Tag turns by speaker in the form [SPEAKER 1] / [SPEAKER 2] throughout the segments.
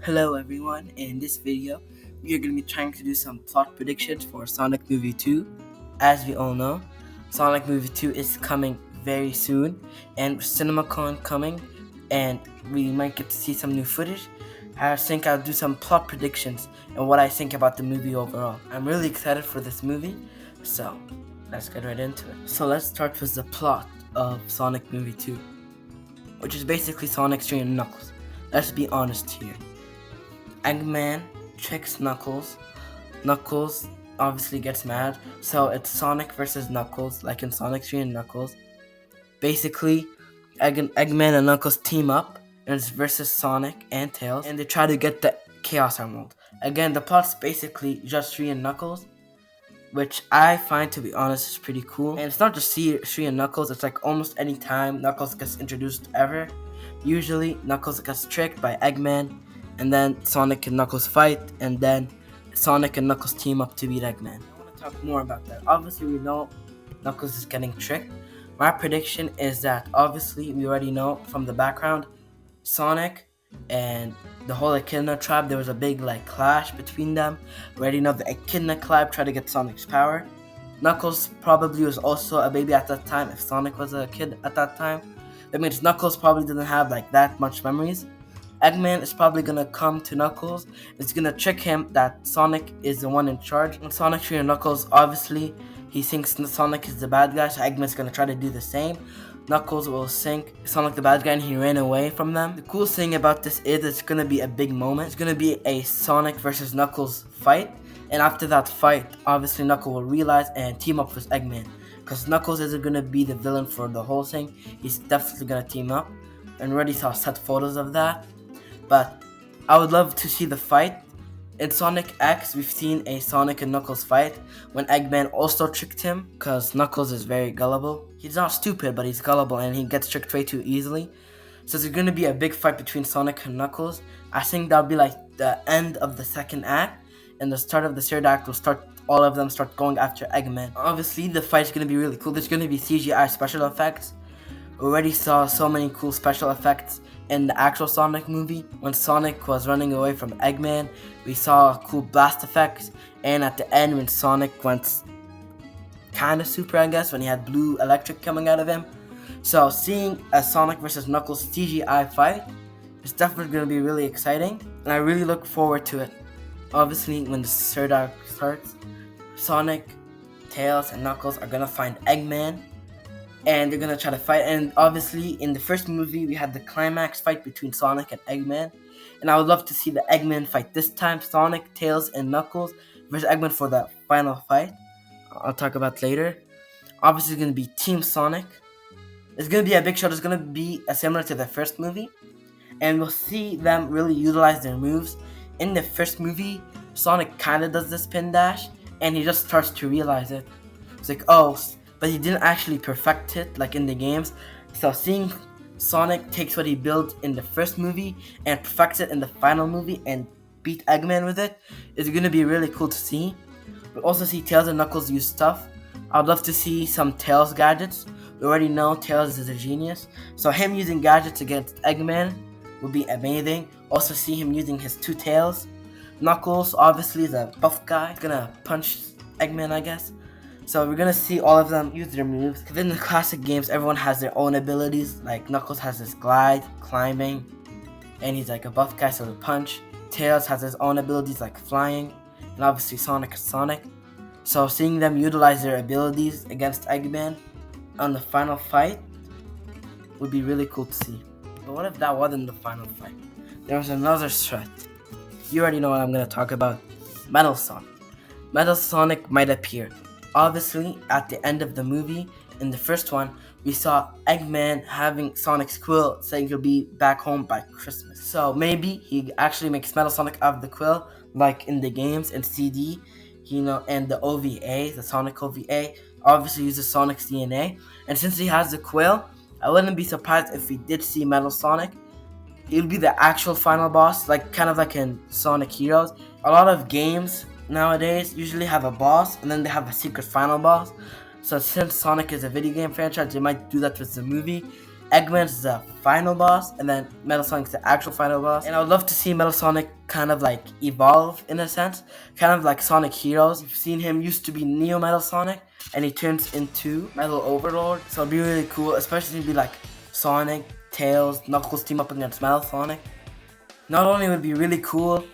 [SPEAKER 1] Hello everyone, in this video we are going to be trying to do some plot predictions for Sonic Movie 2. As we all know, Sonic Movie 2 is coming very soon and CinemaCon coming and we might get to see some new footage. I think I'll do some plot predictions and what I think about the movie overall. I'm really excited for this movie, so let's get right into it. So let's start with the plot of Sonic Movie 2, which is basically Sonic, Street, and Knuckles. Let's be honest here. Eggman tricks Knuckles. Knuckles obviously gets mad, so it's Sonic versus Knuckles, like in Sonic 3 and Knuckles. Basically, Eggman and Knuckles team up, and it's versus Sonic and Tails, and they try to get the Chaos Emerald. Again, the plot's basically just 3 and Knuckles, which I find, to be honest, is pretty cool. And it's not just 3 and Knuckles, it's like almost any time Knuckles gets introduced ever. Usually, Knuckles gets tricked by Eggman, and then Sonic and Knuckles fight, and then Sonic and Knuckles team up to beat Eggman. I want to talk more about that. Obviously, we know Knuckles is getting tricked. My prediction is that, obviously, we already know from the background, Sonic and the whole Echidna tribe, there was a big clash between them. We already know the Echidna tribe tried to get Sonic's power. Knuckles probably was also a baby at that time, if Sonic was a kid at that time. That means Knuckles probably didn't have that much memories. Eggman is probably gonna come to Knuckles. It's gonna trick him that Sonic is the one in charge. And Sonic 3 and Knuckles, obviously, he thinks Sonic is the bad guy, so Eggman's gonna try to do the same. Knuckles will think Sonic the bad guy and he ran away from them. The cool thing about this is it's gonna be a big moment. It's gonna be a Sonic versus Knuckles fight. And after that fight, obviously Knuckles will realize and team up with Eggman. Because Knuckles isn't gonna be the villain for the whole thing. He's definitely gonna team up. And already saw set photos of that. But I would love to see the fight. In Sonic X, we've seen a Sonic and Knuckles fight when Eggman also tricked him, because Knuckles is very gullible. He's not stupid, but he's gullible and he gets tricked way too easily. So there's going to be a big fight between Sonic and Knuckles. I think that'll be the end of the second act, and the start of the third act will start. All of them start going after Eggman. Obviously, the fight's going to be really cool. There's going to be Cgi Special Effects. We already saw so many cool special effects in the actual Sonic movie. When Sonic was running away from Eggman, we saw cool blast effects, and at the end when Sonic went kinda super, I guess, when he had blue electric coming out of him. So seeing a Sonic vs Knuckles CGI fight is definitely going to be really exciting, and I really look forward to it. Obviously, when the third act starts, Sonic, Tails, and Knuckles are going to find Eggman, and they're gonna try to fight. And obviously, in the first movie, we had the climax fight between Sonic and Eggman. And I would love to see the Eggman fight this time. Sonic, Tails, and Knuckles versus Eggman for the final fight. I'll talk about later. Obviously, it's gonna be Team Sonic. It's gonna be a big show. It's gonna be similar to the first movie. And we'll see them really utilize their moves. In the first movie, Sonic kinda does the spin dash, and he just starts to realize it. It's like, oh, but he didn't actually perfect it like in the games. So seeing Sonic takes what he built in the first movie and perfects it in the final movie and beat Eggman with it is going to be really cool to see. We'll also see Tails and Knuckles use stuff. I'd love to see some Tails gadgets. We already know Tails is a genius, so him using gadgets against Eggman would be amazing. Also see him using his two tails. Knuckles obviously is a buff guy. He's gonna punch Eggman, I guess. So we're gonna see all of them use their moves. Because in the classic games, everyone has their own abilities. Like Knuckles has his glide, climbing, and he's like a buff guy, so to punch. Tails has his own abilities like flying, and obviously Sonic is Sonic. So seeing them utilize their abilities against Eggman on the final fight would be really cool to see. But what if that wasn't the final fight? There was another threat. You already know what I'm gonna talk about. Metal Sonic. Metal Sonic might appear. Obviously, at the end of the movie, in the first one, we saw Eggman having Sonic's quill saying he'll be back home by Christmas. So maybe he actually makes Metal Sonic out of the quill, like in the games and CD, and the OVA, the Sonic OVA, obviously uses Sonic's DNA. And since he has the quill, I wouldn't be surprised if we did see Metal Sonic. He'll be the actual final boss, kind of like in Sonic Heroes. A lot of games nowadays usually have a boss and then they have a secret final boss. So since Sonic is a video game franchise, they might do that with the movie. Eggman's the final boss, and then Metal Sonic's the actual final boss. And I would love to see Metal Sonic kind of like evolve in a sense, kind of like Sonic Heroes. You've seen him used to be Neo Metal Sonic, and he turns into Metal Overlord. So it'd be really cool, especially to be like Sonic, Tails, Knuckles team up against Metal Sonic. Not only would it be really cool,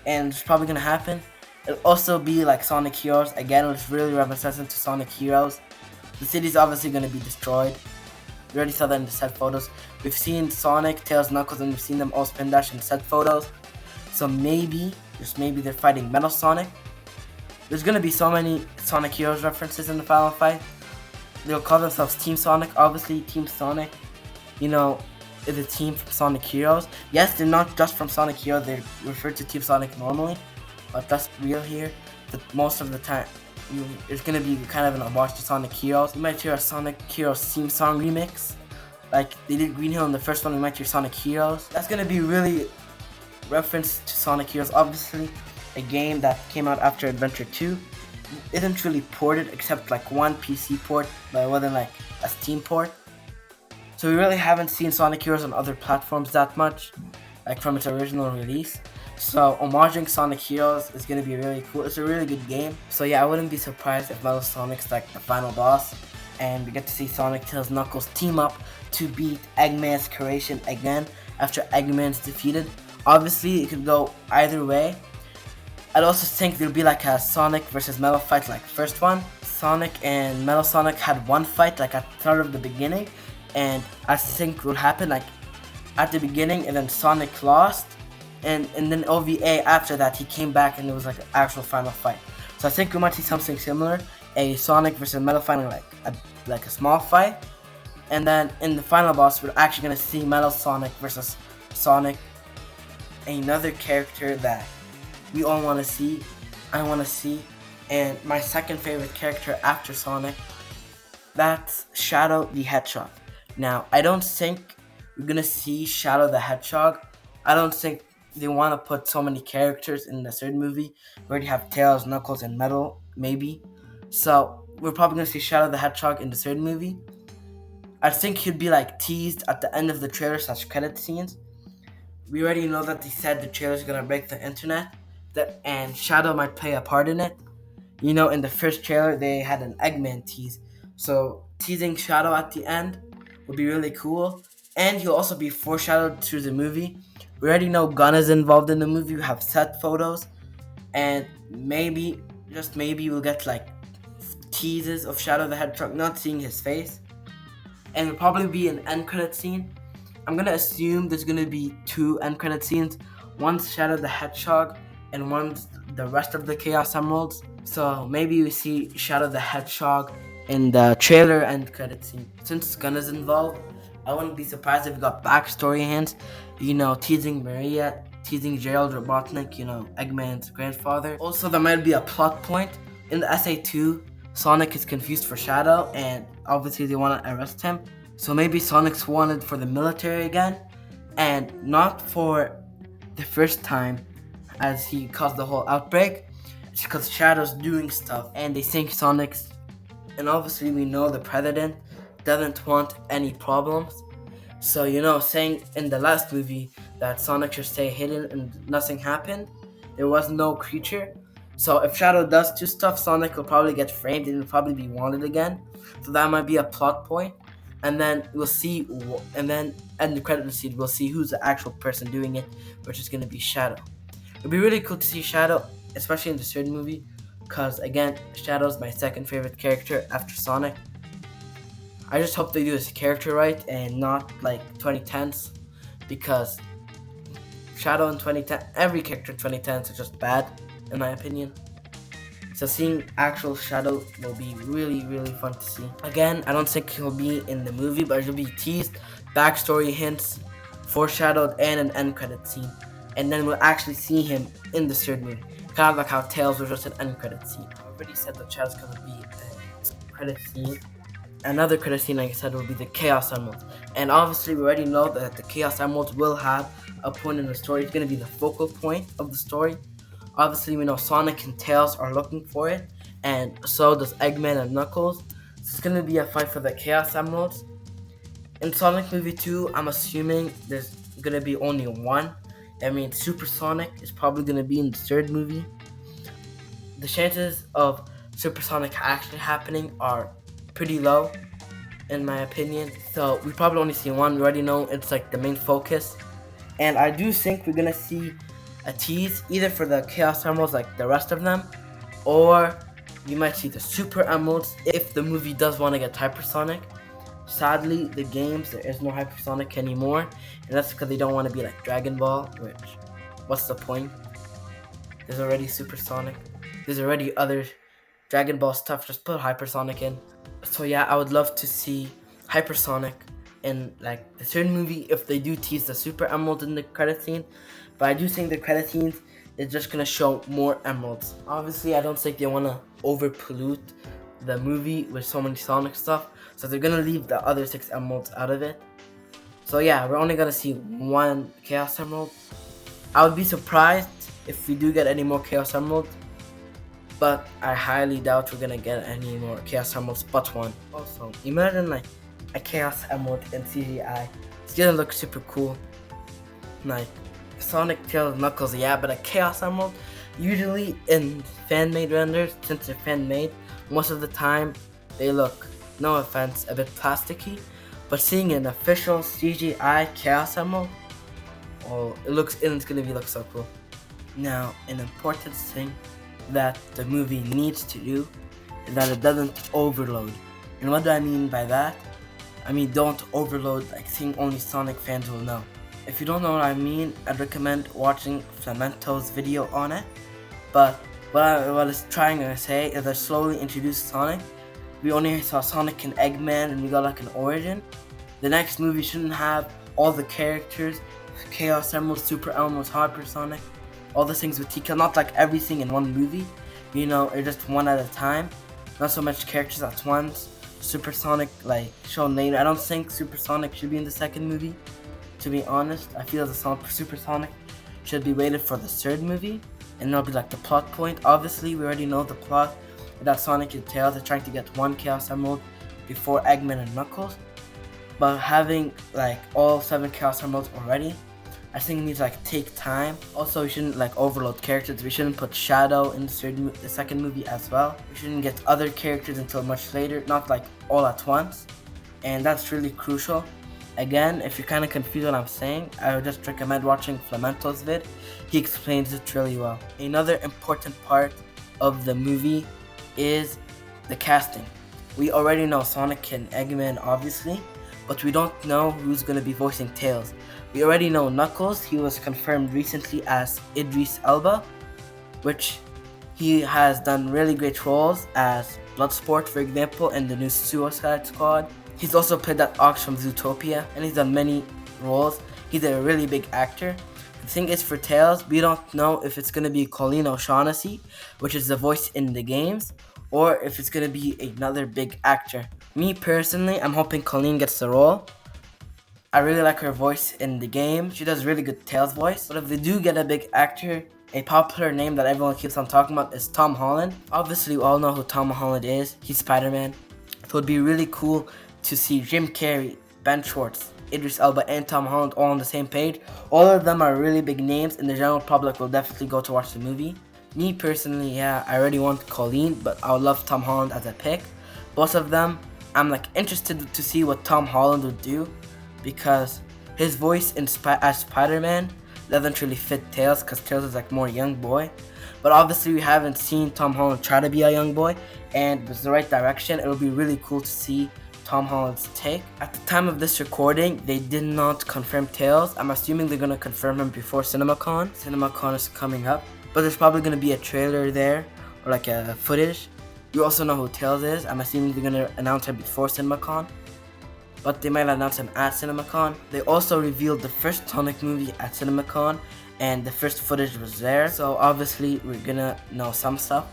[SPEAKER 1] and it's probably gonna happen, it'll also be like Sonic Heroes again, which really reminiscent to Sonic Heroes. The city's obviously gonna be destroyed. We already saw that in the set photos. We've seen Sonic, Tails, Knuckles, and we've seen them all spin dash in set photos. So maybe, just maybe, they're fighting Metal Sonic. There's gonna be so many Sonic Heroes references in the final fight. They'll call themselves Team Sonic. Obviously, Team Sonic, you know, is a team from Sonic Heroes. Yes, they're not just from Sonic Heroes. They're referred to Team Sonic normally, but that's real here. But most of the time, it's gonna be kind of an homage to Sonic Heroes. You might hear a Sonic Heroes theme song remix, like they did Green Hill in the first one. We might hear Sonic Heroes. That's gonna be really reference to Sonic Heroes. Obviously, a game that came out after Adventure 2 isn't really ported except like one PC port, but it wasn't like a Steam port. So we really haven't seen Sonic Heroes on other platforms that much, like from its original release. So homaging Sonic Heroes is going to be really cool. It's a really good game. So yeah, I wouldn't be surprised if Metal Sonic's like the final boss, and we get to see Sonic, Tails, Knuckles team up to beat Eggman's creation again after Eggman's defeated. Obviously, it could go either way. I'd also think there'll be like a Sonic versus Metal fight like first one. Sonic and Metal Sonic had one fight like at the start of the beginning, and I think will happen like at the beginning, and then Sonic lost, and then OVA after that he came back and it was like an actual final fight. So I think we might see something similar, a Sonic versus Metal fighting like a small fight, and then in the final boss we're actually gonna see Metal Sonic versus Sonic, another character that we all want to see, I want to see, and my second favorite character after Sonic, that's Shadow the Hedgehog. Now, I don't think we're gonna see Shadow the Hedgehog. I don't think they want to put so many characters in the third movie. We already have Tails, Knuckles, and Metal, maybe. So we're probably gonna see Shadow the Hedgehog in the third movie. I think he'd be like teased at the end of the trailer / credit scenes. We already know that they said the trailer's gonna break the internet, and Shadow might play a part in it. You know, in the first trailer they had an Eggman tease, so teasing Shadow at the end would be really cool, and he'll also be foreshadowed through the movie. We already know Gunn is involved in the movie. We have set photos, and maybe, just maybe, we'll get like teases of Shadow the Hedgehog, not seeing his face, and it'll probably be an end credit scene. I'm gonna assume there's gonna be 2 end credit scenes. One's Shadow the Hedgehog, and one's the rest of the Chaos Emeralds. So maybe we see Shadow the Hedgehog in the trailer end credit scene. Since Gunn is involved, I wouldn't be surprised if we got backstory hints, you know, teasing Maria, teasing Gerald Robotnik, you know, Eggman's grandfather. Also, there might be a plot point. In the SA2, Sonic is confused for Shadow, and obviously they want to arrest him. So maybe Sonic's wanted for the military again, and not for the first time as he caused the whole outbreak. It's because Shadow's doing stuff, and they think Sonic's, and obviously we know the president doesn't want any problems. So, you know, saying in the last movie that Sonic should stay hidden and nothing happened, there was no creature. So if Shadow does do stuff, Sonic will probably get framed and will probably be wanted again. So that might be a plot point. And then we'll see, and then in the credit scene, we'll see who's the actual person doing it, which is going to be Shadow. It'd be really cool to see Shadow, especially in the third movie, because again, Shadow's my second favorite character after Sonic. I just hope they do his character right and not like 2010s, because Shadow in 2010, every character in 2010s is just bad, in my opinion. So seeing actual Shadow will be really, really fun to see. Again, I don't think he'll be in the movie, but he'll be teased, backstory hints, foreshadowed, and an end credit scene. And then we'll actually see him in the third movie. Kind of like how Tails was just an end credit scene. I already said that Shadow's gonna be a credit scene. Another credit scene, like I said, will be the Chaos Emeralds. And obviously we already know that the Chaos Emeralds will have a point in the story. It's gonna be the focal point of the story. Obviously, we know Sonic and Tails are looking for it, and so does Eggman and Knuckles. So it's gonna be a fight for the Chaos Emeralds. In Sonic Movie 2, I'm assuming there's gonna be only one. I mean, Super Sonic is probably gonna be in the third movie. The chances of Super Sonic actually happening are pretty low, in my opinion. So we probably only see one. We already know it's like the main focus. And I do think we're gonna see a tease either for the Chaos Emeralds like the rest of them, or you might see the Super Emeralds if the movie does want to get hypersonic. Sadly, the games, there is no hypersonic anymore, and that's because they don't want to be like Dragon Ball, which, what's the point? There's already Supersonic. There's already other Dragon Ball stuff, just put hypersonic in. So yeah, I would love to see hypersonic in like the third movie if they do tease the Super Emerald in the credit scene. But I do think the credit scenes is just gonna show more emeralds. Obviously, I don't think they wanna over pollute the movie with so many Sonic stuff, so they're gonna leave the other 6 emeralds out of it. So yeah, we're only gonna see one Chaos Emerald. I would be surprised if we do get any more Chaos Emeralds, but I highly doubt we're gonna get any more Chaos Emeralds but one. Also, imagine like a Chaos Emerald in CGI. It's gonna look super cool. Like Sonic, Tails, Knuckles, yeah, but a Chaos Emerald, usually in fan-made renders, since they're fan-made, most of the time they look, no offense, a bit plasticky. But seeing an official CGI Chaos Emerald, oh, it's gonna look so cool. Now, an important thing that the movie needs to do is that it doesn't overload. And what do I mean by that? I mean don't overload like thing only Sonic fans will know. If you don't know what I mean, I'd recommend watching Flamento's video on it. But what I was trying to say is I slowly introduced Sonic. We only saw Sonic and Eggman and we got like an origin. The next movie shouldn't have all the characters, Chaos Emerald, Super Emerald, Hypersonic, all the things with TK, not like everything in one movie, you know, it's just one at a time, not so much characters at once. Supersonic, like, shown later. I don't think Supersonic should be in the second movie, to be honest. I feel the song Supersonic should be waited for the third movie, and that'll be like the plot point. Obviously, we already know the plot, that Sonic and Tails are trying to get one Chaos Emerald before Eggman and Knuckles, but having like all 7 Chaos Emeralds already, I think it needs to like take time. Also, we shouldn't like overload characters. We shouldn't put Shadow in the second movie as well. We shouldn't get other characters until much later, not like all at once. And that's really crucial. Again, if you're kind of confused what I'm saying, I would just recommend watching Flamento's vid. He explains it really well. Another important part of the movie is the casting. We already know Sonic and Eggman, obviously, but we don't know who's going to be voicing Tails. We already know Knuckles. He was confirmed recently as Idris Elba, which he has done really great roles as Bloodsport, for example, in the new Suicide Squad. He's also played that Ox from Zootopia, and he's done many roles. He's a really big actor. The thing is, for Tails, we don't know if it's going to be Colleen O'Shaughnessy, which is the voice in the games, or if it's going to be another big actor. Me personally, I'm hoping Colleen gets the role. I really like her voice in the game. She does really good Tails voice. But if they do get a big actor, a popular name that everyone keeps on talking about is Tom Holland. Obviously, we all know who Tom Holland is. He's Spider-Man. So it would be really cool to see Jim Carrey, Ben Schwartz, Idris Elba, and Tom Holland all on the same page. All of them are really big names, and the general public will definitely go to watch the movie. Me personally, yeah, I already want Colleen, but I would love Tom Holland as a pick. Both of them, I'm like interested to see what Tom Holland would do, because his voice as Spider-Man doesn't really fit Tails, because Tails is like more young boy. But obviously we haven't seen Tom Holland try to be a young boy, and with the right direction, it'll be really cool to see Tom Holland's take. At the time of this recording, they did not confirm Tails. I'm assuming they're gonna confirm him before CinemaCon. CinemaCon is coming up, but there's probably gonna be a trailer there, or like a footage. You also know who Tails is. I'm assuming they're gonna announce him before CinemaCon, but they might announce him at CinemaCon. They also revealed the first Sonic movie at CinemaCon, and the first footage was there, so obviously we're gonna know some stuff.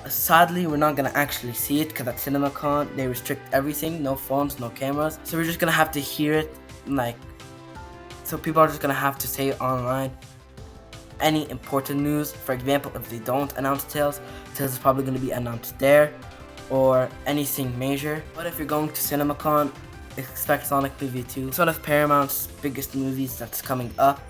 [SPEAKER 1] Sadly, we're not gonna actually see it because at CinemaCon they restrict everything, no phones, no cameras, so we're just gonna have to hear it, like, so people are just gonna have to say it online. Any important news, for example, if they don't announce Tails is probably gonna be announced there, or anything major. But if you're going to CinemaCon, expect Sonic movie 2. It's one of Paramount's biggest movies that's coming up,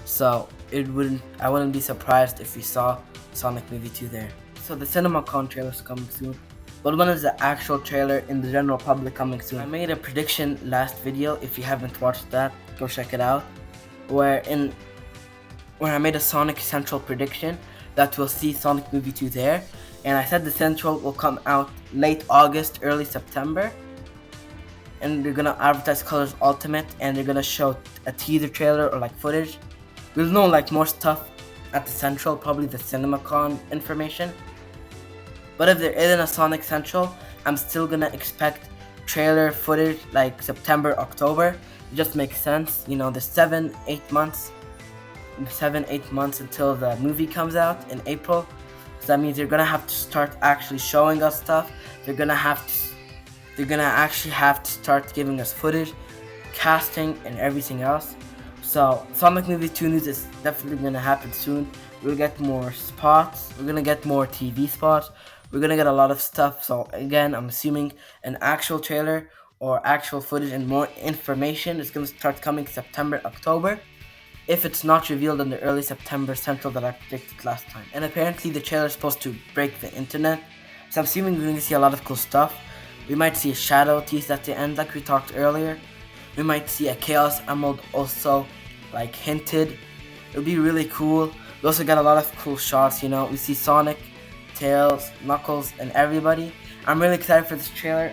[SPEAKER 1] so I wouldn't be surprised if we saw Sonic movie 2 there. So the CinemaCon trailer is coming soon, but when is the actual trailer in the general public coming soon? I made a prediction last video. If you haven't watched that, go check it out. Where I made a Sonic Central prediction that we'll see Sonic movie 2 there, and I said the Central will come out late August, early September, and they're gonna advertise Colors Ultimate, and they're gonna show a teaser trailer or like footage. We'll know like more stuff at the Central, probably the CinemaCon information. But if there isn't a Sonic Central, I'm still gonna expect trailer footage like September, October. It just makes sense, you know, the 7-8 months until the movie comes out in April. So that means they're gonna have to start actually showing us stuff. They're gonna actually have to start giving us footage, casting, and everything else. So Sonic movie 2 news is definitely gonna happen soon. We'll get more spots. We're gonna get more TV spots. We're gonna get a lot of stuff. So again, I'm assuming an actual trailer or actual footage and more information is gonna start coming September, October, if it's not revealed in the early September Central that I predicted last time. And apparently the trailer is supposed to break the internet, so I'm assuming we're going to see a lot of cool stuff. We might see a shadow tease at the end like we talked earlier. We might see a Chaos Emerald also like hinted. It'll be really cool. We also got a lot of cool shots, you know. We see Sonic, Tails, Knuckles, and everybody. I'm really excited for this trailer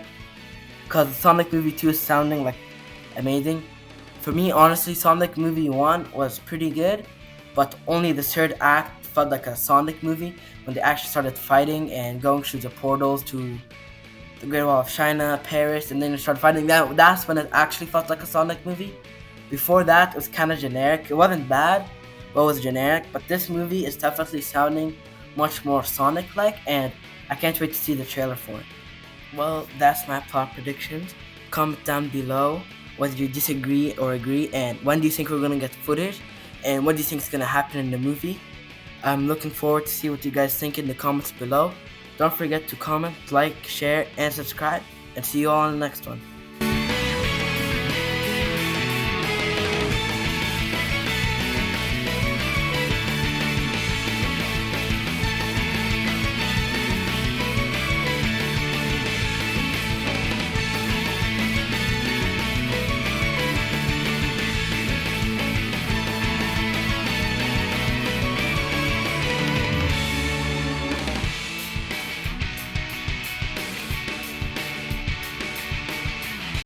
[SPEAKER 1] because Sonic movie 2 is sounding like amazing. For me, honestly, Sonic movie 1 was pretty good, but only the third act felt like a Sonic movie when they actually started fighting and going through the portals to the Great Wall of China, Paris, and then they started fighting. That's when it actually felt like a Sonic movie. Before that, it was kind of generic. It wasn't bad, but it was generic. But this movie is definitely sounding much more Sonic-like, and I can't wait to see the trailer for it. Well, that's my plot predictions. Comment down below whether you disagree or agree, and when do you think we're gonna get footage, and what do you think is gonna happen in the movie. I'm looking forward to see what you guys think in the comments below. Don't forget to comment, like, share, and subscribe, and see you all in the next one.